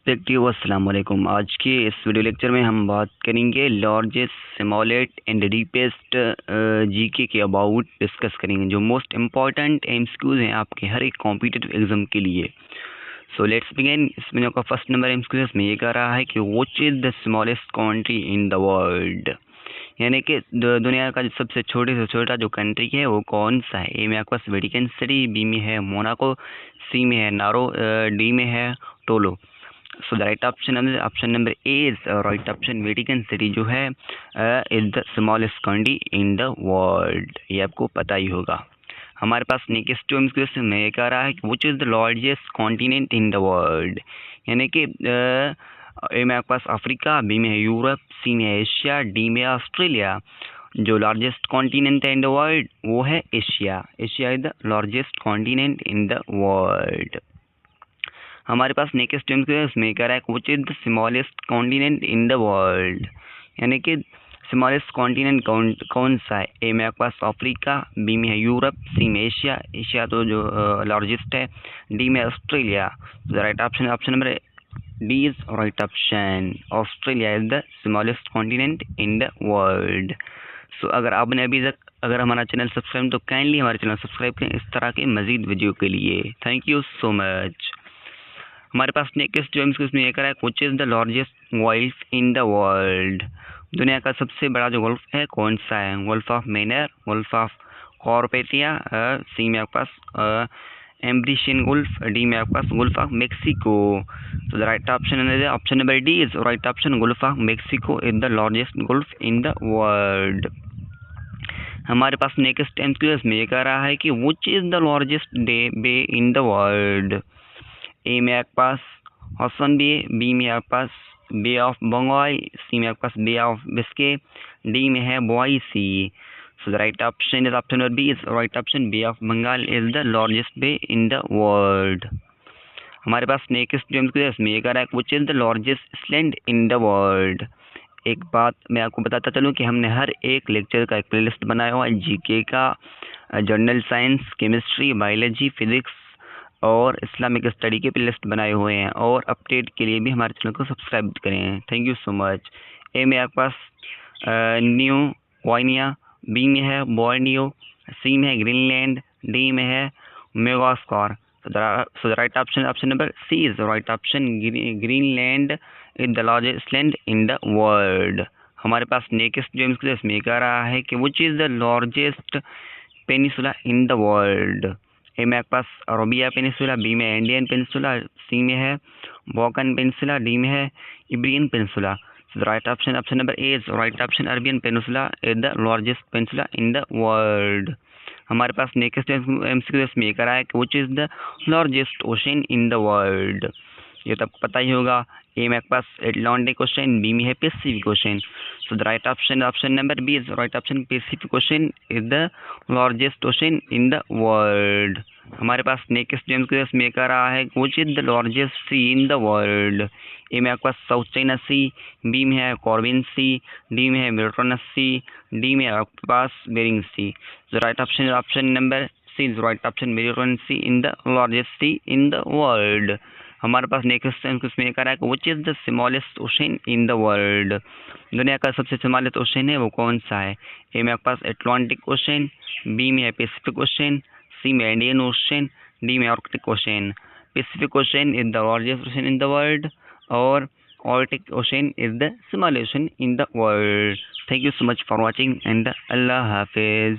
Respective अस्सलाम वालेकुम। आज के इस वीडियो लेक्चर में हम बात करेंगे largest smallest and deepest GK के अबाउट डिस्कस करेंगे, जो मोस्ट इम्पॉर्टेंट एमसीक्यूज हैं आपके हर एक कॉम्पिटिटिव एग्जाम के लिए। So let's begin. इसमें जो का फर्स्ट नंबर एमसीक्यू इसमें ये कह रहा है कि which is the smallest country in the world, यानी कि दुनिया का सबसे छोटे से छोटा जो कंट्री है वो कौन सा है। ए में आपके पास वेटिकन सिटी, बी में है मोनाको, सी में है नारो, डी में है Tolo. So the right option number A is right option. Vatican city जो है is the smallest country in the world, ये आपको पता ही होगा। हमारे पास नेक्स्ट क्वेश्चन में ये कह रहा है कि which is the largest continent in the world, यानी कि ए में आपके पास अफ्रीका, बी में है यूरोप, सी में है एशिया, डी में ऑस्ट्रेलिया। जो लार्जेस्ट कॉन्टिनेंट है इन द वर्ल्ड वो है Asia. Asia is the largest continent in the world. हमारे पास नेक्स्ट में कह रहा है which is the smallest continent in the world, यानी कि स्मॉलेस्ट कॉन्टिनेंट कौन सा है। ए में आपके पास अफ्रीका, बी में है यूरोप, सी में एशिया। एशिया तो जो लार्जेस्ट है, डी में Australia. The right option number D is right option. Australia is the smallest continent in the world. So अगर आपने अभी तक हमारा चैनल सब्सक्राइब तो काइंडली हमारे चैनल सब्सक्राइब करें इस तरह के मजीद वीडियो के लिए। Thank you so much. हमारे पास नेक्स्ट जो इसमें ये कह रहा है which is the largest gulf in the world, दुनिया का सबसे बड़ा जो गल्फ है कौन सा है। Gulf of Mannar, gulf of Carpentaria, C में आपके पास एम्ब्रिशियन गल्फ, डी में आपके पास गल्फ ऑफ मेक्सिको। तो the right option number D is right option. Gulf of Mexico is the largest gulf in the world. हमारे पास नेक्स्ट में ये कह रहा है कि which is the largest bay in the world. A में आपके पास हसन बे, बी में आपके पास बे ऑफ बंगाल, सी में आपके पास बे ऑफ बिस्के, डी में है Bohai sea. So the right option is option number B is right option. Bay of Bengal is the largest bay in the world. हमारे पास नेक्स्ट में ये कह रहा है which is the largest island in the world. एक बात मैं आपको बताता चलूँ कि हमने हर एक लेक्चर का एक प्लेलिस्ट बनाया हुआ है, जीके का, general science, chemistry, biology, physics और इस्लामिक स्टडी के प्लेलिस्ट बनाए हुए हैं, और अपडेट के लिए भी हमारे चैनल को सब्सक्राइब करें। Thank you so much. A में आपके पास न्यू वाइनिया, बी में है बोर्नियो, सी में है ग्रीनलैंड, डी में है Madagascar. So the right option number C is right option. Greenland is the largest land in the world. हमारे पास नेक्स्ट जो इसमें कह रहा है कि which is the largest peninsula in the world. A में आपके पास अरबिया पेनिसुला, बी में इंडियन पेनिसुला, सी में है बॉकन पेनिसुला, डी में है Iberian peninsula. The right option number A is right option. Arabian peninsula is the largest peninsula in the world. हमारे पास नेक्स्ट एमसीक्यू में कह रहा है कि which is the largest ocean in the world, ये तो आपको पता ही होगा। ए में आपके पास एटलांटिक ओशन, बी में है Pacific ocean. So the right option number B is right option. Pacific ocean is the largest ocean in the world. हमारे पास नेक्स्ट में कह रहा है which is the largest sea in the world. A में आपके पास साउथ चाइना सी, बी में है कॉर्बिन सी, डी में है मेडिटरेनियन सी, डी में आपके पास Bering sea. The right option number C is right option. Mediterranean sea in the largest sea in the world. हमारे पास नेक्स्ट में कह रहा है कि which is the smallest ocean in the world, दुनिया का सबसे स्मॉलेस्ट ओशन है वो कौन सा है। ए में आपके पास एटलांटिक ओशन, बी में है पैसिफिक ओशन, सी में इंडियन ओशन, डी में Arctic ocean. Pacific ocean is the largest ocean in the world और Arctic ocean is the smallest ocean in the world. Thank you so much for watching and अल्लाह हाफिज।